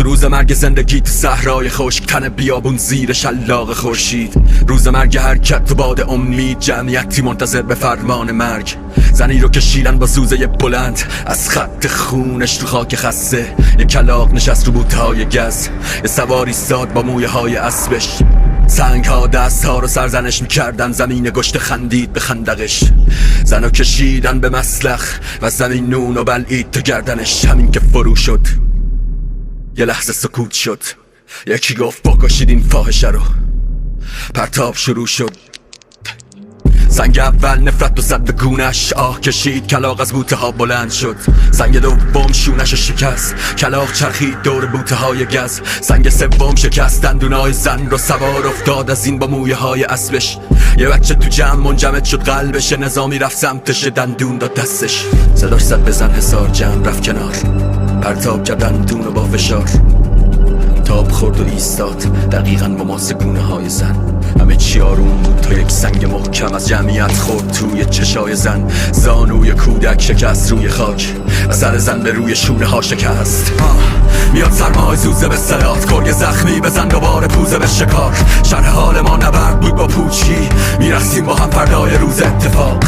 روز مرگ زندگی تو صحرای خشک، تن بیابون زیر شلاق خورشید. روز مرگ حرکت تو باد امید، جمعیتی منتظر به فرمان مرگ. زنی رو کشیدن با سوزه بلند از خط خونش تو خاک خسته. یه کلاغ نشست رو بوتهای گز، یه سواری ساد با مویه های اسبش. سنگ ها دست ها رو سرزنش میکردن، زمین گشت خندید به خندقش. زنو کشیدن به مسلخ و زمین نون و بلعید تو گردنش. همین که فرو شد یه لحظه سکوت شد، یکی گفت بکشید این فاحشه رو. پرتاب شروع شد، سنگ اول نفرت و زد به گونش. آه کشید، کلاغ از بوته ها بلند شد. سنگ دوم شونش شکست، کلاغ چرخید دور بوته های گز. سنگ سوم شکست دندونای زن رو، سوار افتاد از این با مویه های اسبش. یه بچه تو جمع منجمد شد قلبش، نظامی رفت سمتش دندون داد دستش. صداش زد بزن حصار، جمع رفت کنار، پرتاب کرد دندون رو با فشار. تاب خورد و ایستاد دقیقاً با ماسه گونه های زن. همه چی آروم بود تا یک سنگ محکم از جمعیت خورد توی چشای زن. زانوی کودک شکست روی خاک و سر زن به روی شونه ها شکست. میاد سرمای زوزه به صدات، گرگ زخمی بزن دوباره پوزه به شکار. شرح حال ما نبرد بود با پوچی، میرسیم با هم فردای روز اتفاق.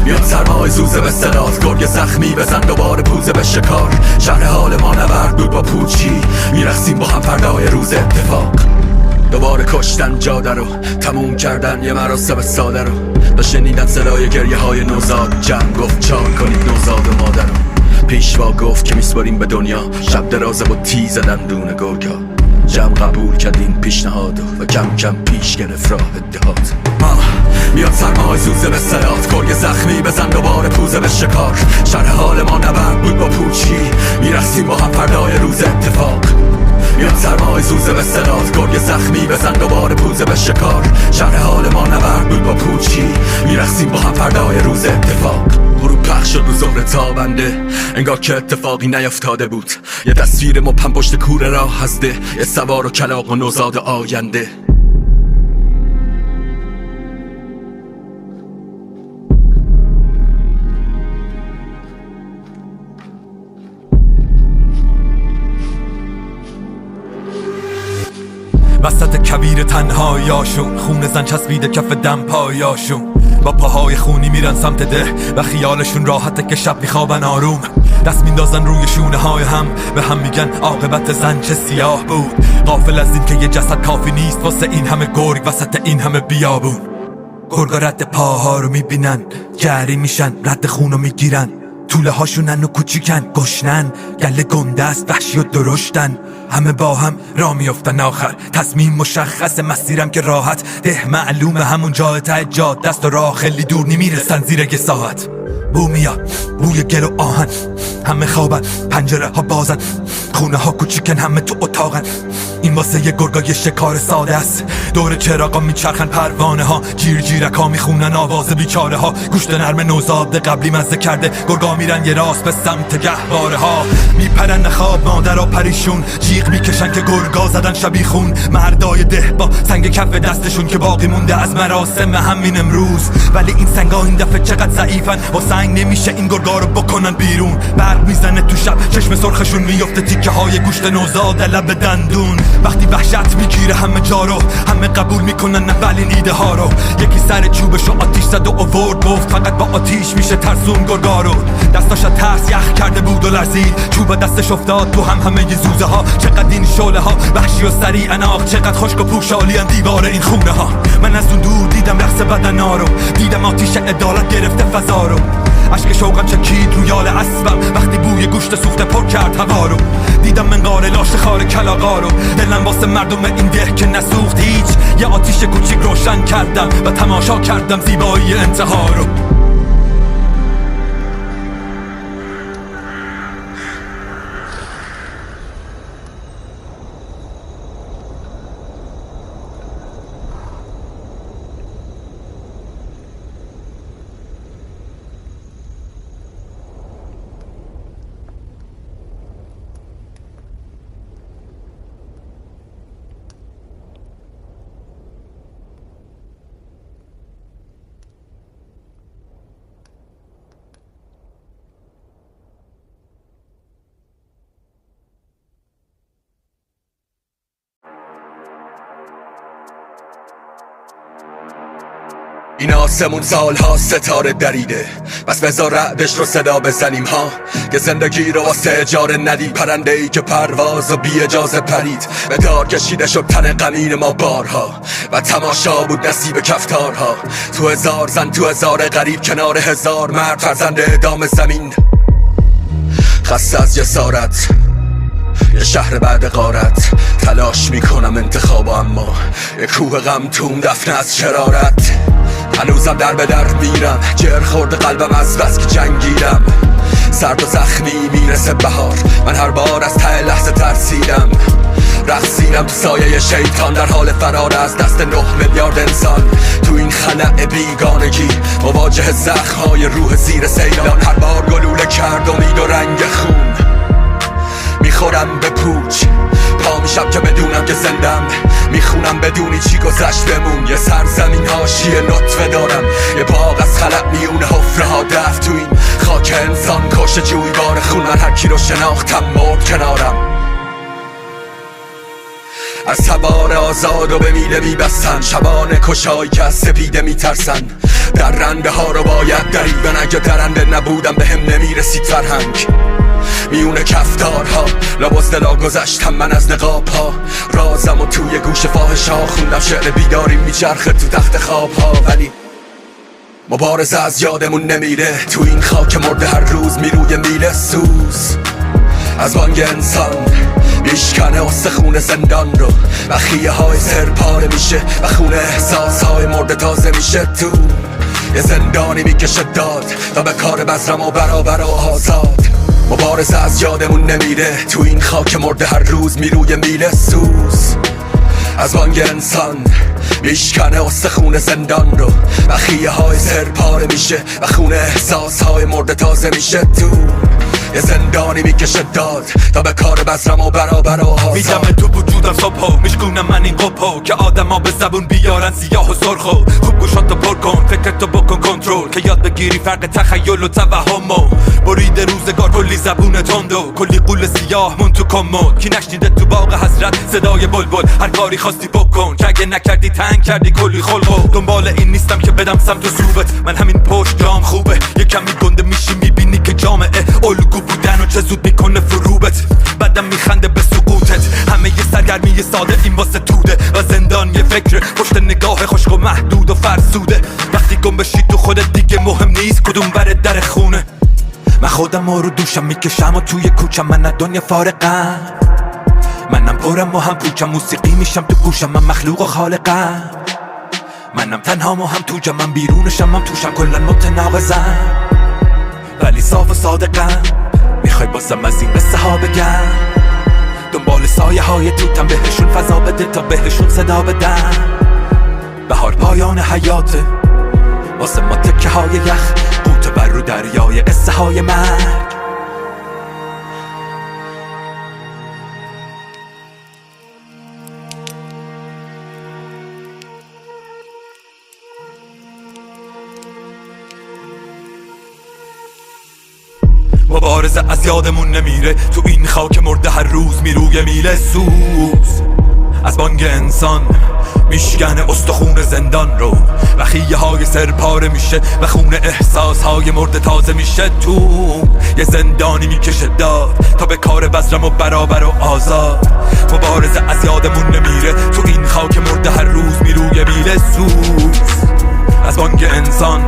میاد سرمای زوزه به صدات، گرگ زخمی بزن دوباره پوزه به شکار. شرح حال ما نبرد بود با پوچی، میرسیم با هم فردای روز اتفاق. دوباره کشتن جاده رو، تموم کردن یه مراسم ساده رو. و شنیدن صدای گریه های نوزاد، جمع گفت چار کنید نوزاد و مادر رو. پیشوا گفت که میسپاریم به دنیا، شب درازه با تیز دندون گرگا. جمع قبول کرد این پیشنهادو و کم کم پیش گرفت راه اتحاد. میاد سرمای زوزه به صدات، گرگ زخمی بزن دوباره پوزه به شکار. شرح حال ما نبرد بود با پوچی، میرسیم با هم فردای روز اتفاق. میاد سرمای زوزه به صدات، گرگ زخمی بزن دوباره پوزه به شکار. شرح حال ما نبرد بود با پوچی، میرسیم با هم فردای روز اتفاق. غروب پخش شد رو زهر تابنده، انگار که اتفاقی نیفتاده بود. یه تصویر مبهم پشت کوره راه هسته، یه سوار و کلاغ و نوزاد آینده. وسط کویر تنهاییاشون، خون زن چسبیده کف دم پایاشون. با پاهای خونی میرن سمت ده و خیالشون راحته که شب میخوابن آروم. دست میندازن روی شونه های هم، به هم میگن عاقبت زن چه سیاه بود. غافل از این که یه جسد کافی نیست واسه این همه گرگ وسط این همه بیابون. گرگا رد پاها رو میبینن، جری میشن، رد خون رو میگیرن. طوله هاشونن و کوچیکن، گشنن، گله گنده است، وحشی و درشتن. همه با هم را میافتن آخر، تصمیم مشخص، مسیرم که راحت. ده معلومه همون جای ته جاده است و راه خیلی دور نمیرسن زیر یه ساعت. بو میاد، بوی گل و آهن، همه خوابن، پنجره ها بازن، خونه ها کوچیکن، همه تو اتاقن. این واسه یه گرگای شکار ساده است، دور چراغا میچرخن پروانه ها. جیر جیرک ها میخونن آواز بیچاره ها. گوشت نرم نوزاد قبلی مزه کرده، گرگا میرن یه راست به سمت گهواره ها. میپرن خواب مادرها پریشون، جیغ میکشن که گرگا زدن شبیخون. مردای ده با سنگ کف دستشون که باقی مونده از مراسم همین امروز. ولی این سنگا این دفعه چقدر ضعیفن، با سنگ نمیشه این گرگا رو بکنن بیرون. برق میزنه تو شب، چشم سرخشون میفته تیکه های گوشت نوزاد لب دندون. وقتی وحشت میگیره همه جا رو، همه قبول میکنن اولین ایده ها رو. یکی سر چوبشو آتیش زد و آورد، گفت فقط با آتیش میشه ترسون گرگا رو. دستاش ترس یخ کرده بود و لرزید، چوب دستش افتاد تو همه ی زوزه ها. چقدر این شعله ها وحشی و سریع اناق، چقدر خشک و پوشالی ان دیوار این خونه ها. من از اون دور دیدم رقص بدنا رو، دیدم آتیش عدالت گرفته فضا رو. اشک شوقم چکید روی یال اسبم وقتی بوی گوشت سوخته پر کرد هوا رو. دیدم منقار لاش خار کلاغا رو، دلم واسه مردم این ده که نسوخت هیچ. یه آتیش کوچیک روشن کردم و تماشا کردم زیبایی انتها رو. این آسمون سالها ستاره دریده، بس بذار رعدش رو صدا بزنیم ها، که زندگی رو واسه اجاره ندی. پرنده ای که پرواز و بی اجازه پرید، به دار کشیده شد تن غمین ما بارها، و تماشا بود نصیب کفتارها. تو هزار زن تو هزار غریب، کنار هزار مرد فرزند اعدام زمین. خسته از جسارت، یه شهر بعد غارت، تلاش میکنم انتخاب، اما یه کوه غم توم دفنه از شرارت. هنوزم در به در میرم، جر خورد قلبم از بس که جنگیدم. سرد و زخمی میرسه بهار، من هر بار از ته لحظه ترسیدم. رقصیدم تو سایه شیطان، در حال فرار از دست 9 میلیارد انسان. تو این خلأ بیگانگی، مواجه زخم‌های روح زیر سیلان. هر بار گلوله کرد امید و رنگ خون، میخورم به پوچ، پا میشم که بدونم که زندم. میخونم بدونی چی گذشت بمون. یه سرزمین حاشیه نطفه دارم، یه باغ از خلق میونه حفره ها دفت. تو این خاک انسان کش جویبار خون، من هر کی رو شناختم مرد کنارم. از تبار آزاد و به میله میبستن، شبان کشایی که از سپیده میترسن. در رنده ها رو باید دریدن، اگه درنده نبودم به هم نمیرسید فرهنگ. میونه کفتارها لباس دلا گذشتم من از نقاب ها، رازم و توی گوش فاحش ها خوندم. شعر بیداری میچرخه تو تخت خواب ها، ولی مبارزه از یادمون نمیره. تو این خاک مرده هر روز میروی میله سوز، از بانگ انسان میشکنه استخون زندان رو، و خیه های سر پاره میشه و خون احساس های مرده تازه میشه. تو یه زندانی میکشه داد تا به کار بزرم و برابر و آزاد. مبارزه از یادمون نمیره. تو این خاک مرده هر روز میروی میله سوز، از بانگ انسان میشکنه استخون زندان رو، و خیه های سر پاره میشه و خون احساس های مرده تازه میشه. تو یه زندانی میکشه داد تا به کار بزرم و برابر و آزاد. میدم تو وجودم صبح میشکونم من این قپو، که آدم ها به زبون بیارن سیاه و سرخو. خوب گوشاتو پر کن، فکرتو بکن کنترل، که یاد بگیری فرق تخیل و توهمو. برید روزگار کلی زبون تندو، کلی قول سیاه مون تو کمد. کی نشنیده تو باغ حسرت صدای بلبل، هر کاری خواستی بکن، که اگه نکردی تنگ کردی کلی خلقو. دنبال این نیستم که بدم سمت و سوبت، من همین پشت جام خوبه. یه کمی گنده میشی میبینی که جامعه الگو بودن و چه زود میکنه فروبت. بعدم میخنده به سقوطت، همه یه سرگرمی ساده این واسه توده، و زندان یه فکر پشت نگاه خشک و محدود و فرسوده. وقتی گم بشی تو خودت دیگه مهم نیست کدوم بر در خونه. من خودم رو دوشم میکشم و توی کوچم، من دنیا فارقم. منم پرم و هم پوچم، موسیقی میشم تو گوشم، من مخلوق و خالقم. منم تنهام و هم تو جمعم، بیرونشم هم توشم، کلن متناقضم ولی صاف و صادقم. میخوای بازم از این قصه ها بگم، دنبال سایه های توتم، بهشون فضا بده تا بهشون صدا بدم. بهار پایان حیاته واسه ما تکه های یخ، قوت بر رو دریای قصه های مرگ. مبارزه از یادمون نمیره. تو این خاک مرده هر روز میروی میله سوز، از بانگ انسان میشکنه استخون زندان رو، و خیه های سر پاره میشه و خون احساس های مرده تازه میشه. تو یه زندانی میکشه داد تا به کار بزرم و برابر و آزاد. مبارزه از یادمون نمیره. تو این خاک مرده هر روز میروی میله سوز، از بانگ انسان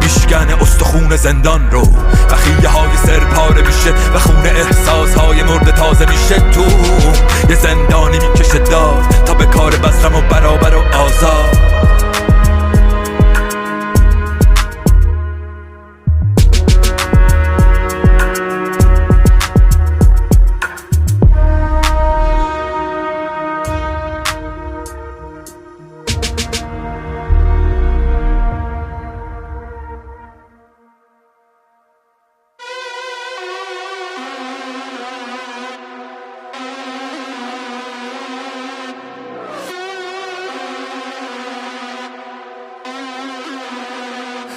میشکنه استخون زندان رو، و خیه های سر پاره میشه و خون احساس های مرده تازه میشه. تو یه زندانی میکشه داد تا به کار بزرم و برابر و آزاد.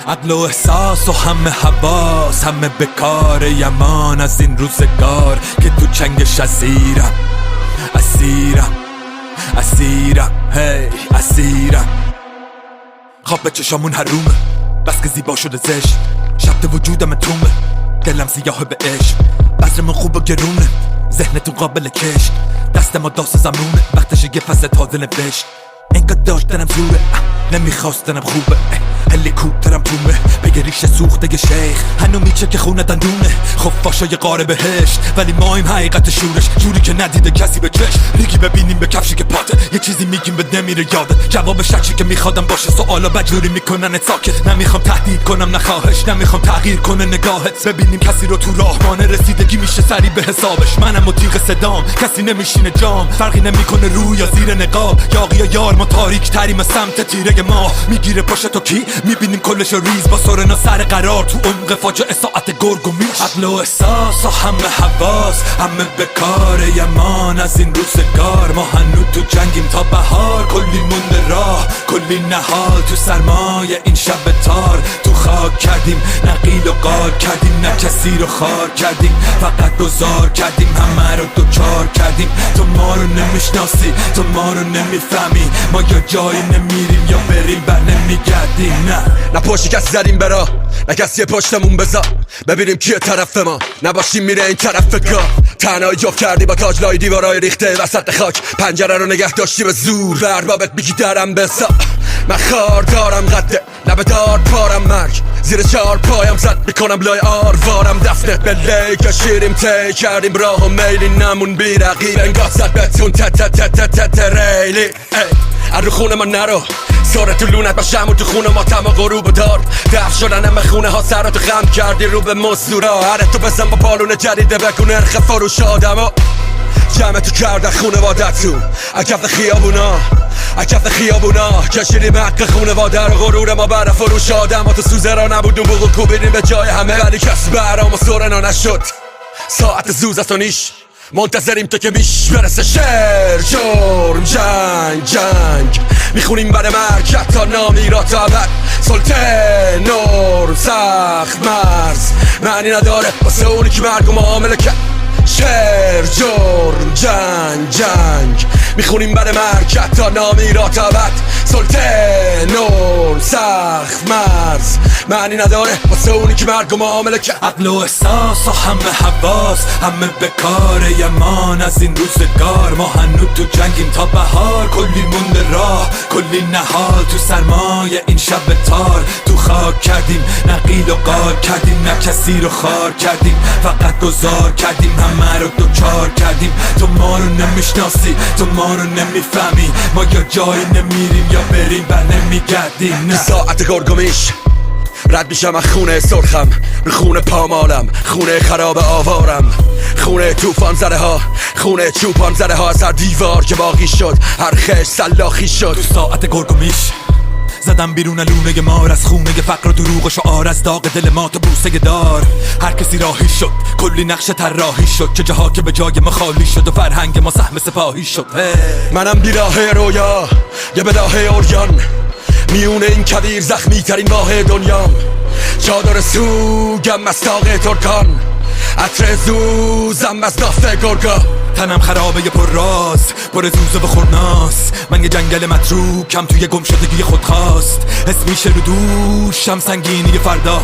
عقل و احساس و همه حواس، همه بکار یمان از این روزگار که تو چنگش اسیرم، اسیرم، اسیرم، هی اسیرم. خواب به چشامون حرومه، بس که زیبا شده زشت. شب وجودم تومه، دلم سیاه به عشق. بذرمون خوب و گرونه، ذهنتون قابل کشت. دست ما داست زمونه، وقتش یه فصل تازه نوشت. اینقدر داشتنم زوره، نمیخواستنم خوبه. هلیکوپترم تومه، بگه ریشه سوخته شیخ. هنو میچه که خونه دندونه، خفاشای قاره بهشت. ولی ما این حقیقت شورش، جوری که ندیده کسی به چشم. ریگی ببینیم به کفشی که پاته، یه چیزی میگیم به نمیره یادت. جواب شکی که میخوادم باشه، سوالا بجوری میکنن ساکت. نمیخوام تهدید کنم نخواهش، نمیخوام تغییر کنه نگاهت. ببینیم کسی رو تو راه مانه، رسیدگی میشه سری به حسابش. منم و تیغ صدام، کسی نمیشینه جام. فرقی نمیکنه روی یا زیر نقاب. یاقی یا یار، ما تاریک تریم سمت تیره ما. میگیره پشت تو کی، میبینیم کلش ریز با سرنا سر قرار. تو عمق فاجعه ساعت گرگ و میش. عقل و احساس و همه حواس، همه به کار یمان از این روزگار. ما هنو تو جنگیم تا بهار، کلی مونده راه، کلی نهال تو سرمایه این شب تار. تو خاک کردیم، نقیل و قال کردیم، نه کسی رو خار کردیم. فقط گذار کردیم، همه رو دوچار کردیم. تو ما رو نمیشناسی، تو ما رو نمیفهمی. ما یا جایی نمیریم یا بریم بر نمیگردیم. نه پشتی کسی زدیم برا، نه کسی پشتمون بذار. ببینیم کیه طرف ما، نباشیم میره این طرف فکر. تنهایی جفت کردی با تاج لای دیوارای ریخته وسط خاک. پنجره رو نگه داشتی به زور، بر بابت میگی درم بسا. من خار دارم قده، لبه دار پارم مرگ. زیر چار پایم زد میکنم لای آروارم. دفنه به لی کشیریم تی کردیم راه و میلی. نمون بی رقیب انگاه زد بتون ریلی. از رو خونه ما نرو، ساره تو لونت باشم و تو خونه ما تما غروب دار. دف شدن همه خونه ها سراتو خم کردی رو به مزدورا. هره تو بزن با پالون جدیده بکن نرخ فروش آدم ها. جمع تو کردن خونه وادتون اکف خیابونا، اکف خیابونا. کشیدیم حق خونه واده رو غرور ما بر فروش آدم ها. تو سوزه را نبودون بگو کوبیدیم به جای همه. ولی کس برام و سورنا نشد. ساعت زوز است و نیش، منتظریم تو که میش برسه. شعر، جرم، جنگ میخونیم بر مرگ، حتی نامی را تا ابد. سلطه، نرم، سخت، مرز معنی نداره واسه اونی که مرگ و معامله کرد. شعر، جرم، جنگ میخونیم بر مرگ، حتی نامی را تا ابد. سلطه، نرم، سخت، مرز معنی نداره واسه اونی که مرگ و معامله کرد. عقل و احساس و همه حواس، همه به کار یمان از این روزگار. ما هنو تو جنگیم تا بهار، کلی مونده راه، کلی نهال تو سرمایه این شب تار. تو خاک کردیم، نقیل و قال کردیم، نه کسی رو خار کردیم. فقط گذار کردیم، همه رو دوچار کردیم. تو ما رو نمیشناسی، تو ما رو نمیفهمی. ما یا جایی نمیریم یا بریم بر نمیگردیم. ساعت گرگومیش رد میشم از خونه سرخم، رو خونه پامالم، خونه خراب آوارم. خونه توفان زده ها، خونه چوپان زده ها. از هر دیوار که باقی شد، هر خش سلاخی شد. تو ساعت گرگومیش زدم بیرون لونه مار، از خونه فقر و دروغ و شعار. از داغ دل ما تو بوسه دار، هر کسی راهی شد، کلی نقش طراحی شد. چه جاها که به جای ما خالی شد و فرهنگ ما سهم سپاهی شد. منم بیراه رویا، یه بداه اوریان، میونه این کویر زخمی ترین راه دنیام. چادر سوگم از تاق ترکان، عطر زوزم از نافه گرگا. تنم خرابه پر راز، پر زوزه و خورناس. من یه جنگل متروکم توی گم شدگی خودخواست. حس میشه رو دوشم سنگینی فردا،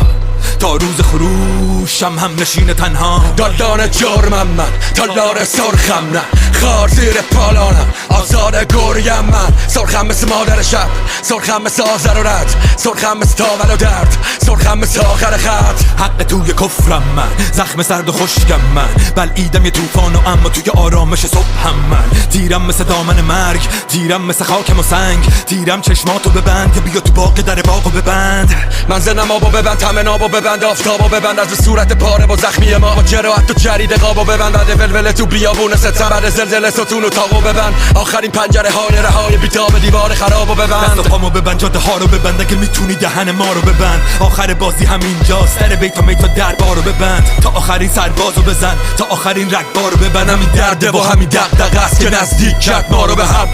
تا روز خروشم هم نشین تنها. دالدان جرمم من، تالار سرخم نه، خار زیر پالانم، آزاد گریم من. سرخم مثل مادر شب، سرخم مثل آزر و رد، سرخم مثل تاول و درد، سرخم مثل آخر خط. حق توی کفرم من، زخم سرد و خشکم من. بلعیدم یه توفان و اما توی آرامش صبحم من. تیرم مثل دامن مرگ، تیرم مثل خاکم و سنگ. تیرم چشماتو ببند یا بیا تو باغ در باغو ببند. من زنم آبو ببند، همه نابو ببند، آفتابو ببند. از صورت پاره با زخمی ما، با جراحت تو جرید قابو ببند. بده ولوله تو بیابون ستم، بعد زلزله ستون و تاقو ببند. آخرین پنجره های رهای بیتاب دیوار خرابو ببند. دست و پامو ببند، جاده ها رو ببند. اگه میتونی دهن ما رو ببند. آخر بازی همینجاست، در بیت و میت دربارو ببند. تا آخرین سربازو بزن، تا آخرین رگبارو ببند. همین درده و همین دغدغه است که نزدیک کرد ما رو به هم.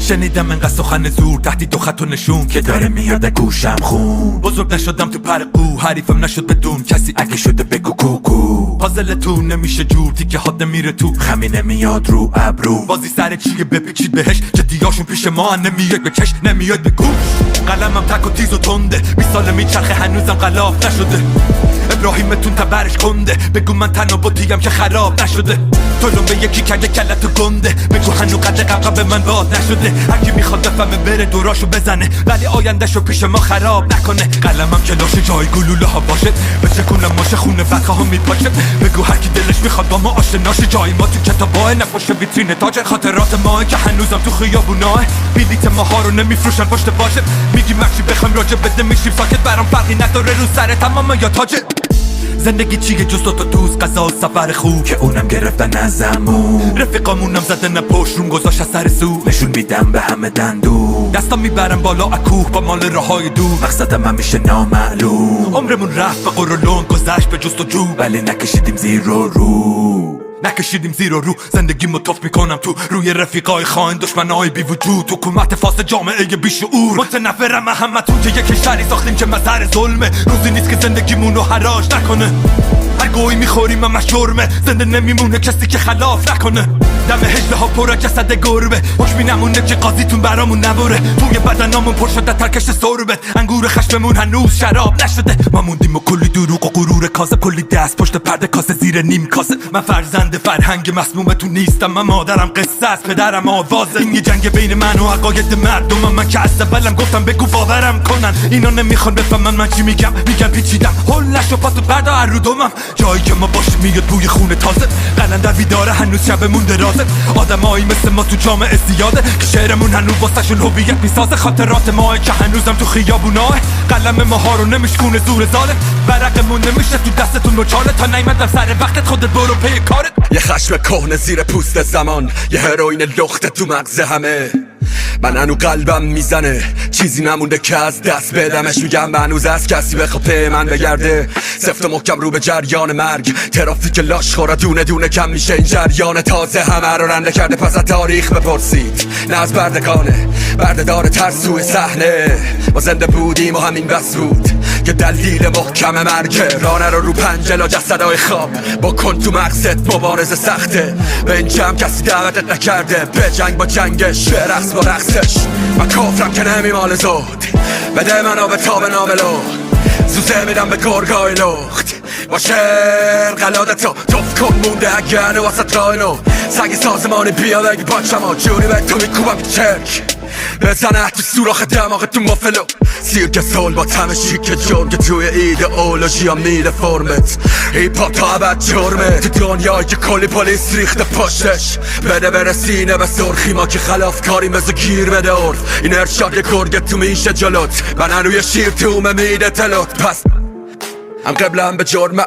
شنیدم انقدر سخن زور تهدید و خط و نشون که داره میاد گوشم خون. بزرگ نشدم تو پر قو، حریفم نشد بدون کسی اگه شده بگو کوکو. پازلتون نمیشه جور، تیکه هات نمیره تو، خمی نمیاد رو ابرو. بازی سر چیه بپیچید بهش، جدیاشون پیش ما نمیاد به چش، نمیاد به گوش. قلمم تک و تیز و تنده، 20 سال میچرخه هنوزم غلاف نشده. ابراهیمتون تبرش کنده، بگو من تنها بودیم که خراب نشده. تو به یکی کگه کلت و گنده، بگو هنو قد قبقه به من باد نشده. هرکی میخواد بفهمه بره دوراشو بزنه، ولی آیندهشو پیش ما خراب نکنه. قلمم کلاش جای گلوله ها باشه، به چکونم ماشه خونه فتخه ها میپاشه. بگو هرکی دلش میخواد با ما آشناشه، جای ما تو کتابای نفاشه ویترین تاج. خاطرات ماه که هنوزم تو خیابوناه، بلیت ماها رو نمیفروشن پشت باشه. میگی مرچی بخوایم راجع بده میشیم ساکت، برام فرقی نداره رو سر تمام یا تاجه. زندگی چیه جز تو دوست، قضا و سفر خوب که اونم گرفتن ازمون. رفیقامونم زدن پشت روم گذاشت از سر سو، نشون میدم به همه دندون. دستام میبرم بالا اکوه با مال راهای دور، مقصدم همیشه نامعلوم. عمرمون رفت به قرولون گذشت به جست و جو، ولی نکشیدیم زیر رو. نکشیدیم زیر رو، زندگی متوف میکنم تو روی رفیقای خاین، دشمنای بی وجود، حکومت فاسد، جامعه بی شعور. متنفرم همتون که یک کشوری ساختیم که مظهر ظلمه. روزی نیست که زندگیمونو حراج نکنه، هر گویی میخوریم همش جرمه. زنده نمیمونه کسی که خلاف نکنه. دم هجله ها پر جسد گربه، حکمی نمونه که قاضیتون برامون نبره. توی بدنامون پر شده ترکش سربه، انگور خشممون هنوز شراب نشده. ما موندیم و کلی دروغ و غرور کاسه، کلی دست پشت پرده کاسه زیر نیم کاسه. من فرزند فرهنگ مسمومتون نیستم، من مادرم قصه است، پدرم آوازه. این یه جنگ بین من و عقاید مردمم. من که از اولم گفتم بگو باورم کنن، اینا نمیخوان بفهمن من چی میگم پیچیدم. هول نشو پاتو بردا از رو دومم، جایی که ما باشیم میاد بوی خون تازه. قلندر بیداره هنوز شبمون درازه، آدمایی مثل ما تو جامعه زیاده که شعرمون هنوز واسهشون هویت میسازه. خاطرات ماه که هنوزم تو خیابوناه، قلم ماها رو نمیشکونه زور ظالم. ورقمون نمیشه تو دستتون نوچاله، تا نیومدم سر وقتت خودت برو پی کارت. یه خشم کهنه زیر پوست زمان، یه هروئین لخت تو مغز همه. من هنو قلبم میزنه، چیزی نمونده که از دست بدمش. میگم هنوز از کسی بخواد به من بگرده، سفت و محکم رو به جریان مرگ. ترافیک لاش خورا دونه دونه کم میشه، این جریان تازه همه رو رنده کرده. پس از تاریخ بپرسید، نه از بردگانه، برده داره ترسوی صحنه. ما زنده بودیم و همین بس بود که دلیل محکم مرگه. رانه رو پنجلا جسدهای خواب، بکن تو مغزت مبارزه سخته. به این جمع کسی دعوتت نکرده، به جنگ با جنگش، به رقص با رقصش. من کافرم که نمیمال زود، بده منو به تاب ناملو. زوزه میدم به گرگای لخت، با شعر قلادتو توف کن مونده اگرنه واسه رایلو. سگ سازمانی بیا بگی باچم ها، جوری به تو میکوبم چرک. بزنه تو سوراخ دماغ تو مفلو. سیرک سول با تمشی که جرم که توی ایدئولوژی ها میده فرمت. هیپاپ تا عبد جرمه تو دنیایی که کلی پلیس ریخته پشتش. بده برسینه به سرخی، ما که خلاف کاری مثل گیر بده عرف. این ارشاد یه گرگه تو میشه جلوت، من هنوی شیر تومه میده تلوت. پس هم قبلم به جرمه،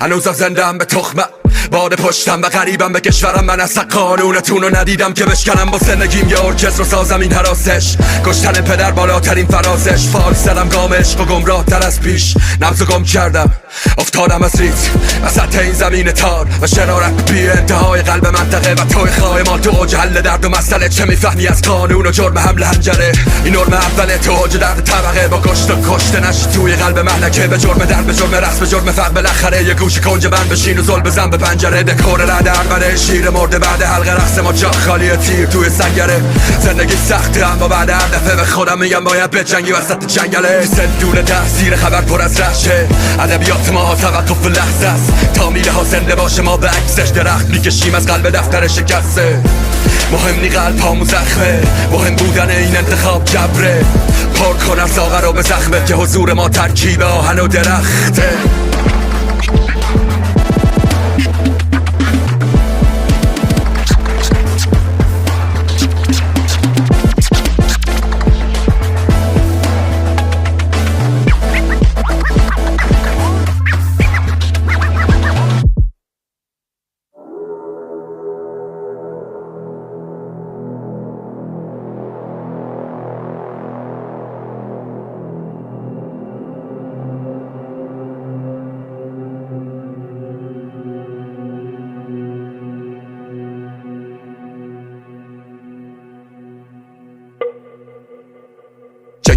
هنوزم زندم به تخمه. باد پشتم و غریبم به کشورم، من اصلا قانونتون رو ندیدم که بشکنم با زندگیم. یه ارکستر و سازم این حراسش، کشتن پدر بالاترین فرازش. فال زدم گام عشق و گمراه تر از پیش، نبض و گم کردم افتادم از ریز وسط این زمین تار. و شرارت بی انتهای قلب منطقه و توی خواه ما تو اوج حل درد و مسئله. چه میفهمی از قانون و جرم حمل هنجره؟ این نرم اوله تو اوج درد طبقه، با کشت و کشته نشی توی قلب مهلکه. به جرم درد، به جرم رقص، به جرم فقر، بالاخره یه گوش کنج بند بشین و زل بزن به پنجره. دکور رد عربده شیر مرده بعد حلقه رقص ما، جا خالی تیر توی سنگره. زندگی سخته اما بعد هر دفعه به خودم میگم باید به جنگی وسط جنگله. زندون تحصیل خبر پر از رشه، ادبیات ما توقف لحظه است تا میله ها زنده باشه. ما به عکسش درخت میکشیم از قلب دفتر شکسته. مهم نی قلب هامون زخمه، مهم بودن این انتخاب جبره. پر کنم ساغر رو به زخمه که حضور ما ترکیب آهن و درخته.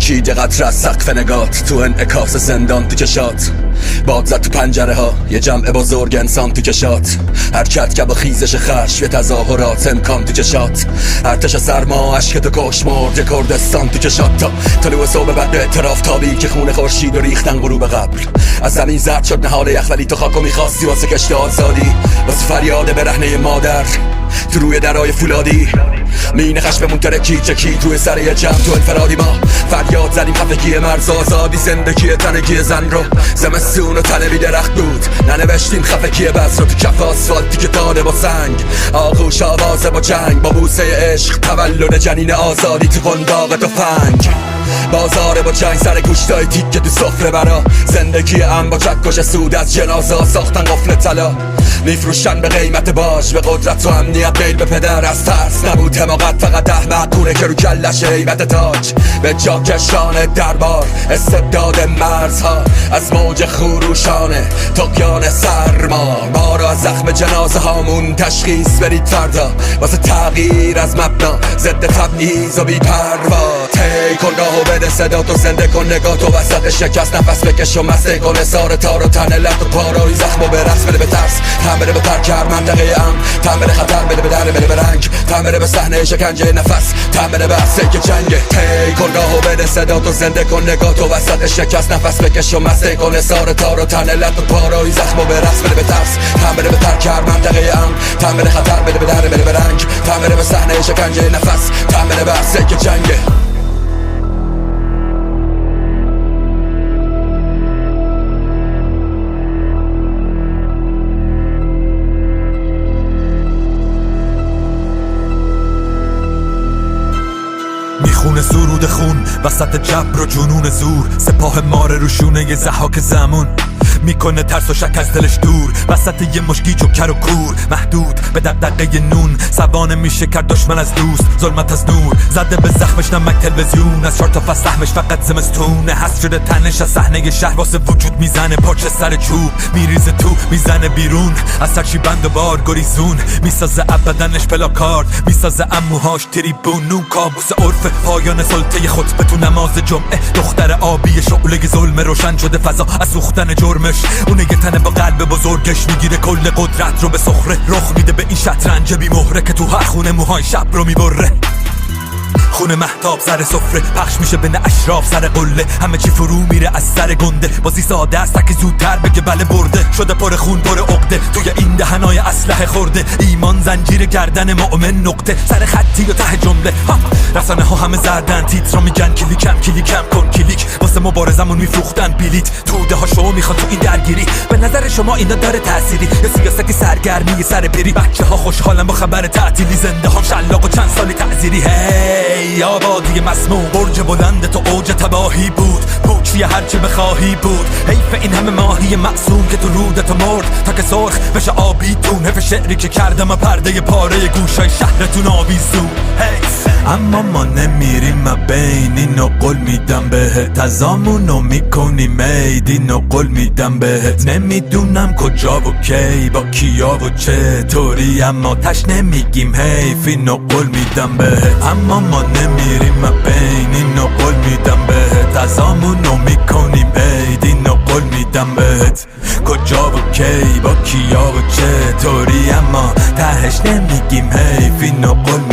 ترکید یه قطره از سقف نگات، تو انعکاس زندان تو چشات، باد زد تو پنجره ها یه جمع بزرگ انسان تو کشات، حرکت که با خیزش خشم یه تظاهرات امکان تو چشات، ارتش سرما عشق تو کش مرد یه کردستان تو چشات، تا طلوع صبح بعد اعتراف تابی که خون خورشید و ریختن غروب قبل، از زمین زرد شد نهال یخ ولی تو خاکو میخواستی واسه کشت آزادی، واسه فریاد برهنه مادر تو روی درای فولادی، مین خشممون ترکی چکی توی سر یه جمع تو انفرادی، ما فریاد زدیم خفگی مرز آزادی، زندگی تنگی زن رو زمستون و تنبی درخت بود، ننوشتیم خفگی بس رو تو کف آسفالتی که داده با سنگ، آغوش آوازه با جنگ، با بوسه عشق تولد جنین آزادی تو قنداق تفنگ، بازار با جنگ سر گوشتای تیکه تو سفره برا، زندگی ام با چکش سود از جنازه ساختن قفل طلا، میفروشن به قیمت باج به قدرت و امنیت غیر به پدر، از ترس نبود حماقت فقط احمق کونه که رو کلش هیبت تاج، به جا کشان دربار استبداد مرزها، از موج خروشانه طغیان سرما، ما رو از زخم جنازه هامون تشخیص برید فردا، واسه تغییر از مبنا ضد تبعیض و بی پروا، تی کن راهو بده صدا تو زنده کن نگاه تو وسط شکست، نفس بکش و مسته کن اثار تار و تن لط و پاروی زخم و به رقص بده به ترس، تن بده به ترک هر منطقه ام، تن بده خطر بده به در بده به رنگ، تن بده به صحنه شکنجه نفس، تن بده به عرصه که جنگه، تی کن راهو بده صدا تو زنده کن نگاه تو وسط شکست، نفس بکش و مسته کن اثار تار و تن لط و پاروی زخم و به رقص بده به ترس، تن بده به ترک هر منطقه ام، تن بده خطر بده به در بده به رنگ، تن بده به صحنه شکنجه نفس، تن بده به عرصه که جنگه. میخونه سرود خون وسط جبر و جنون زور، سپاه ماره روشونه یه زحاک زمون، میکنه ترس و شک از دلش دور، وسط یه مشگی جوکر و کور، محدود به دقدقه نون، سوانه میشه کرد دشمن از دوست، ظلمت از نور زده به زخمش نمک تلویزیون، از 4 تا فصل سهمش فقط زمستونه، هست شده تنش از صحنه شهر واسه وجود میزنه پاچه سر چوب، میریزه تو میزنه بیرون، از سرچی بند و بار گریزون، میسازه ابدنش پلاکارد، میسازه اموهاش تریبون، نون کابوس عرف پایان سلطه خطبه تو نماز جمعه، دختر آبی شعله ظلم روشن شده فضا از سوختن جرمش، اونه یه تنه با قلب بزرگش میگیره کل قدرت رو به سخره، رخ میده به این شطرنج بی مهره که تو هر خونه موهای شب رو میبره، خونه مهتاب سر سفره پخش میشه بین اشراف سر قله، همه چی فرو میره از سر گنده، بازی ساده است که زودتر بگه بله برده، شده پر خون پر عقده، توی این دهنای اسلحه خورده، ایمان زنجیر گردن مؤمن نقطه، سر خطی و ته جمله، رسانه ها همه زردن تیتر رو میگن کلیکم کن کلیک، واسه مبارزمون میفروختن بلیت، توده ها شما میخوان تو این درگیری، به نظر شما اینا داره تأثیری یا سیاستی سرگرمی سر پیری، بچه ها خوشحالن با خبر تعطیلی، زنده هم شلاق و چند سالی تعزیری، هی آبادی مسموم، برج بلند تو اوج تباهی بود، پوچی هرچه بخواهی بود، حیف این همه ماهی معصوم که تو رودت مرد تا که سرخ بشه آبیتون، حیف شعری که کردم و پرده پاره گوشای شهرتون آویزون، اما ما نمیریم بین اینو قول میدم بهت، تزامونو میکنیم عید اینو قول میدم بهت، نمیدونم کجا و کی با کیا و چطوری، اما تش نمیگیم حیف اینو قول میدم بهت، اما ما نمیریم بین اینو قول میدم بهت، تزامونو میکنیم عید اینو قول میدم بهت، کجا و کی با کیا و چطوری، اما تهش نمیگیم حیف اینو قول میدم